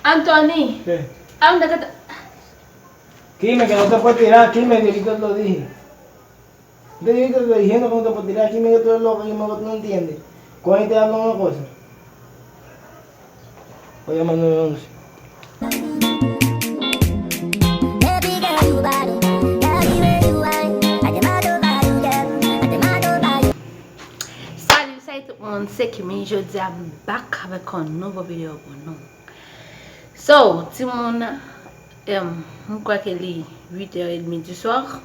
Anthony, ¿Qué? ¿a dónde que te... Quime, que no te puedes tirar, Quime, que ahorita te lo dije. Yo te estoy diciendo que no te puedes tirar, Quime, que tú eres loco, Quime, que tú no entiendes. Coge y te hablo una cosa. Voy a llamar 911. Salut tout le monde, c'est Kimi. Je dis à back avec un nouveau vidéo pour nous. So, tout le monde, je crois que c'est 8h30 du soir.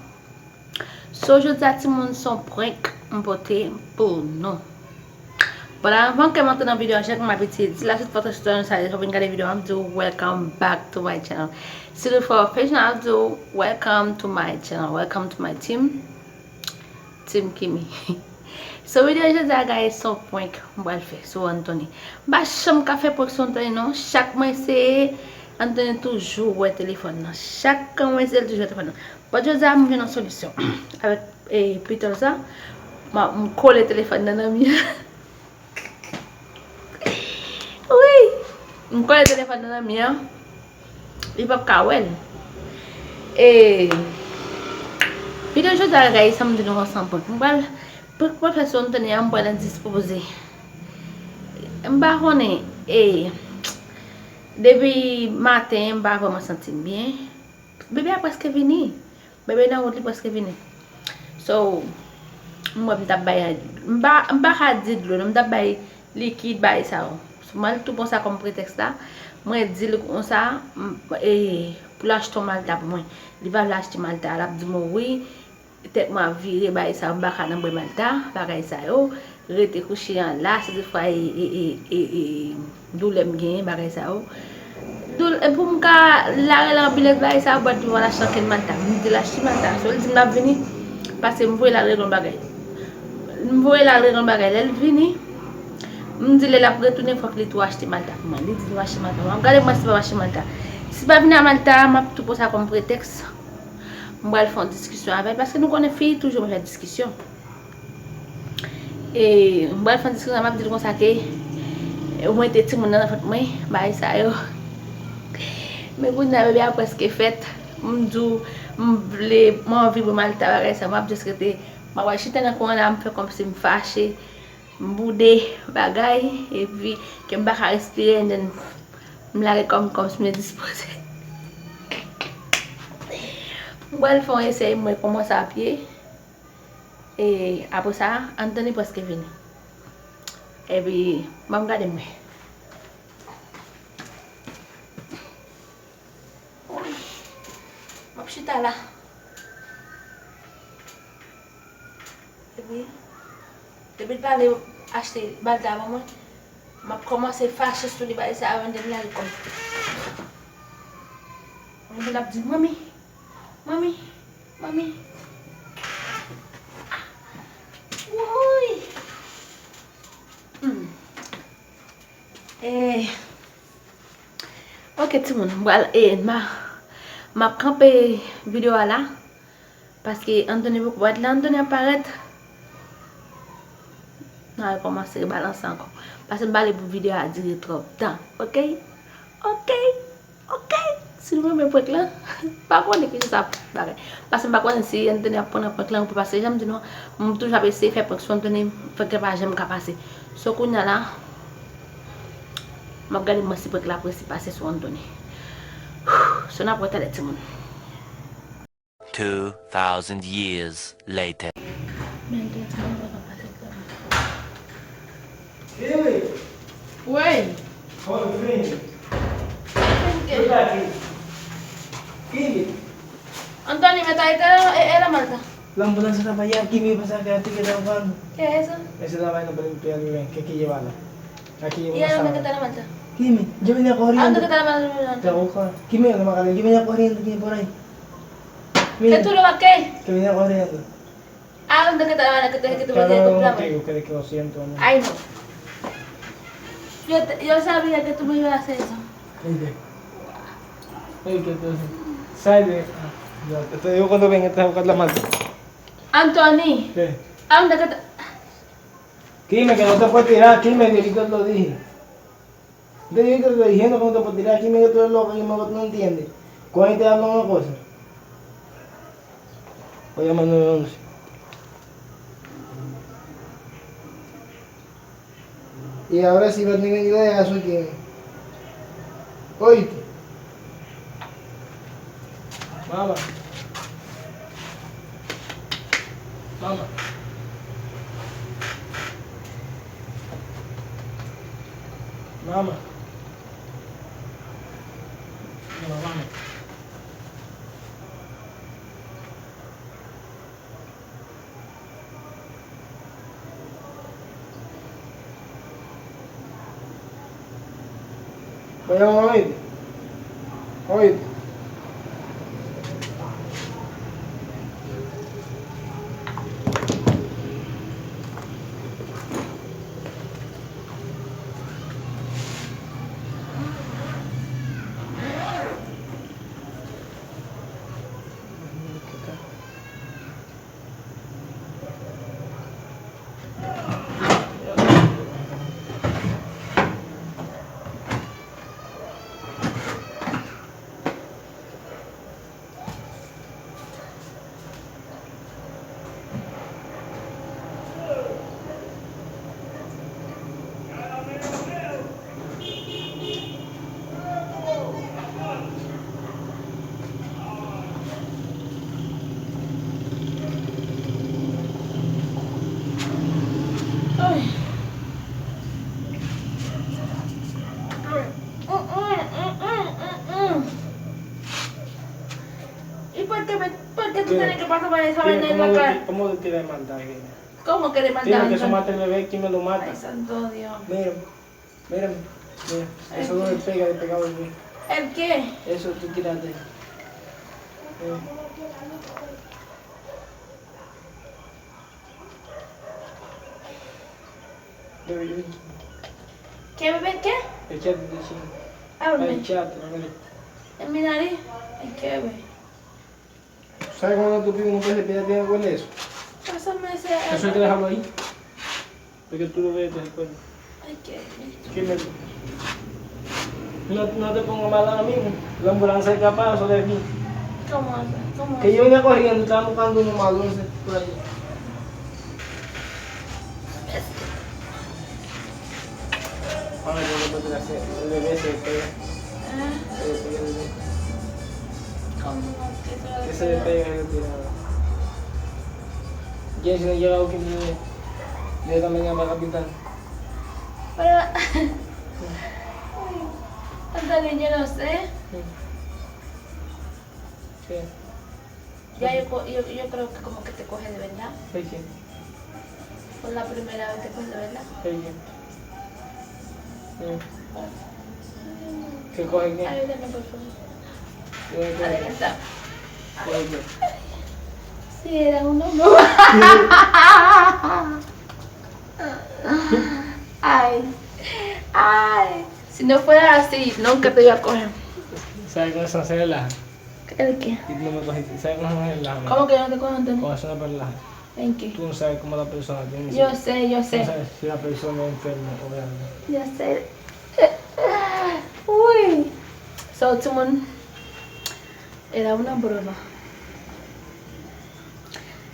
So, je dis à tout le monde son prank emporté pour nous. But avant que je monte dans la vidéo, j'ai ma petite dit la suite votre histoire, ça je regarder la vidéo, I'm do welcome back to my channel. Si vous faites fashion, I'll do welcome to my channel, welcome to my team Kimi. So vidéo je dis à guys son prank moi le faire sur Anthony. Bah chambre café pour son Anthony non, chaque mois c'est Anthony toujours au téléphone. Chaque mois c'est toujours au téléphone. Bah je dis à moi une solution avec plutôt ça, m'a coller le téléphone dans la mienne. Oui, je colle le téléphone dans la mienne. Il va pas kawel. Et vidéo je dis à guys ça me dit nous ensemble. Pourquoi faire son tenir un bon disposé? M'barone depuis matin m'ba vraiment sentir bien. Bébé a presque fini. Bébé na route presque fini. So moi m'ta bay m'ba ka di de l'eau, m'ta bay liquide bay ça. So mal tout pour ça comme prétexte là. Moi dit comme ça pour l'acheter malta pour moi. Il va l'acheter malta, là dit moi oui. Peut-être m'a viré bay ça m'ba ka nan boy malta, bagay ça yo. Rete couché en là, c'est des fois douleur m'gagne bagay ça yo. Pour m'ka la bilet bagay ça boîte voilà chaque malta. Me dit la chi malta, so dit m'a venir parce que m'voye la raison bagay. M'voye la raison bagay, elle vini. Me dit la pour retourner faut que les toi acheter malta pour moi. Il dit acheter malta. Regardez moi si pas acheter malta. Si pas venir à malta, m'a tout pour ça comme prétexte. M'va faire une discussion avec parce que nous connaissons filles toujours faire discussion. Et m'va faire une discussion m'a dit comme ça que au moins t'es petit monde dans fait moi bah ça yo. Mais vous n'avez pas presque fait m'dou m'vle m'envie pour malta bagay ça m'a juste que m'a va chiter dans coin là me fait comme si me fâché m'bouder bagay et puis que m'ba ka respirer and m'la comme si me disposer. Well, faut essayer moi commencer à pied et après ça Anthony presque venu et puis m'a regardé moi m'a chita là et puis pas aller acheter balda moi m'a commencé fâcher sur les bails ça avant de venir comme on l'a dit Mami. Oui. Ok tout le monde. Voilà, ma campé vidéo là parce que Anthony beaucoup là Anthony apparaître. On va commencer à balancer encore parce que je pour vidéo à durer trop temps. OK? Si nous me prêt là, pas quoi que ça pareil. Parce que pas quoi si Anthony a prendre prêt là on peut passer j'aime dire non, on toujours essayer faire pression Anthony fait que pas j'aime passer. So qu'on a là m'a regarder moi si prêt là pour passer sur Anthony. So n'a prêt là tout le monde. 2000 years later. Oui. Oh, friend. Kimi. Anthony, me trae la malta. La ambulancia está para allá, Kimi, pasa que a ti que te van. ¿Qué es eso? Esa es la vaina para limpiar el bien, que hay que llevarla. Aquí llevo ¿Y a una dónde que sábana. está la malta? Kimi, yo venía ¿A dónde corriendo. que está la malta? Te voy a buscar. Kimi, no me agarré, yo venía corriendo, Kimi, por ahí. ¿Qué tú lo vas a qué? Que venía corriendo. ¿A dónde que está la malta que tú vas a Pero comprar? contigo, que lo siento, ¿no? Ay, no. Yo sabía que tú me ibas a hacer eso. Oye, ¿qué te hace? Sale. Ya, te digo cuando venga, te voy a buscar la malta. Anthony, ¿Qué? ¿a dónde que está? Kimi, que no te puedes tirar, Kimi, ahorita te lo dije. Yo te estoy diciendo que no te puedes tirar aquí, mira que tú eres loca y no entiendes. Coge y te hablan una cosa. Voy a llamar 911. Y ahora sí va a tener idea de eso aquí. Oíste. Mamá. Mamá. Mamá. No, vamos. Voy a llamar, oíste. Oíste. Ay. ¿Y por qué tú tienes que pasar por esa vaina en la cara? ¿Cómo te tienes que mandar? ¿Cómo que le Dime que eso mandaron? mata el bebé, ¿quién me lo mata? Ay, santo Dios. Mira, mira, eso no le pega, le pegaba el bebé. ¿El qué? Eso tú tiraste. Bebé, ¿Qué bebé qué? el chat de chino. Háblame. El chat, mira. ¿En mi nariz? ¿En qué bebé? ¿Sabes cuando tu pico no puede respirar, tiene que huele eso? Pásame ese. Eso hay que dejarlo ahí. Porque tú lo ves después. Ay, qué. ¿Qué me... No te pongo mal ahora mismo. La ambulancia es capaz de aquí. ¿Cómo hace? ¿Cómo Que hace? yo venía corriendo, estaba buscando uno malo, no sé, por ahí. Ahora yo después de la el bebé se despega. ¿Eh? Se despega el bebé. ¿Cómo que Que se despega y retirado. Ya si no llega a último le también llama al capitán. Pero. Antonio, yo no sé. Sí. Ya yo creo que como que te coge de verdad. ¿Qué quién? Por la primera vez te coge de verdad. ¿Qué quién? ¿Qué coge quién? Ayúdame, por favor. ¿Qué coge? Adelanta. ¿Coge quién? Sí, era un hombre. Ay. Ay. Si no fuera así, nunca te iba a coger. ¿Sabes cómo eso se relaja? ¿El qué? Y tú no me cogiste. ¿Sabes cómo se relaja? ¿Cómo que no te cojo, Antonio? Cuando se relaja. ¿En qué? Tú no sabes cómo la persona tiene. Yo sé, yo No sé. sabes si la persona es enferma o grande. Ya sé. Uy. So, Timon, era una broma.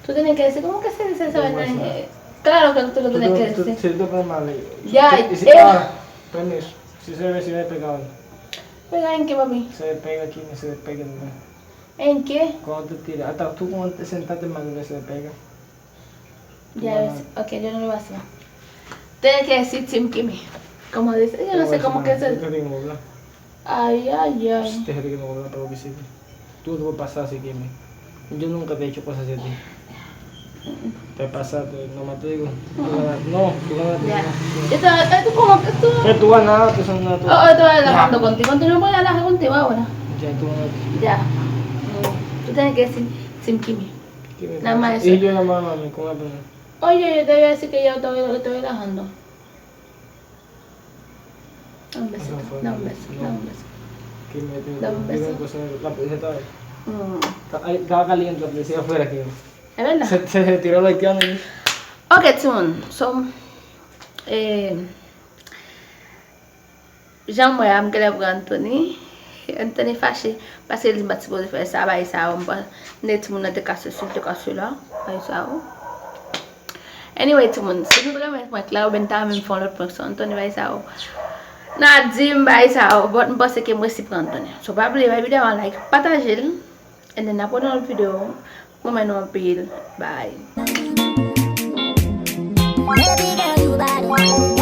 Tú tienes que decir, ¿cómo que se dice esa vaina? Claro que tú lo tienes que decir. Si tú pones mal, Ya, y si, ahora, permiso. Si se ve, si me he pegado. ¿Pega en qué, papi? Se despega aquí, no se despega. ¿No? ¿En qué? Cuando te tiras, hasta tú cuando te sentaste mal, no se despega. Ya ves. Ok, yo no lo voy a hacer. Tienes que decir Tim Kimmy. Como dice, yo no sé cómo que es Yo el. te digo, ¿verdad? Ay, ay, ay. Te digo, ¿verdad? Pero que sí. Tú te puedes pasar así, Kimi. Yo nunca te he hecho cosas así a ti. Te pasaste, nomás te digo. Tú ganaste. No, tú ganaste. Ya. No. Yo te, tú como que tú. Que tú ganaste, son una tú. Oh, estoy relajando contigo. Tú no puedes relajar contigo ahora. Ya tú ganaste. Ya. Tú tienes que decir Tim Kimmy. Kimi. Nada más eso. Y yo nada más, mami, ¿cómo es? Oye, yo te voy a decir que yo estoy relajando. Dame un besito, dame un beso, dame un beso. Kimi, Dame un beso. la policía estaba, Mm. estaba caliente, la policía afuera, Kimi. ¿Es verdad? Se retiró la haitiana y... Ok, Timon. So, j'aimerais am qu'elle pour Anthony. Anthony fâché parce qu'il m'a supposé faire ça, bah ça on va net mon de casser sur de casser là, bah ça. Anyway, tout le monde, si vous voulez mettre là, ben ta même fond l'autre personne, Anthony bah ça. Nadim bah ça, bon pense que moi c'est pour Anthony. So pas oublier la vidéo like, partager et then abonner la vidéo. Moment non pile. Bye. Baby girl, you bad.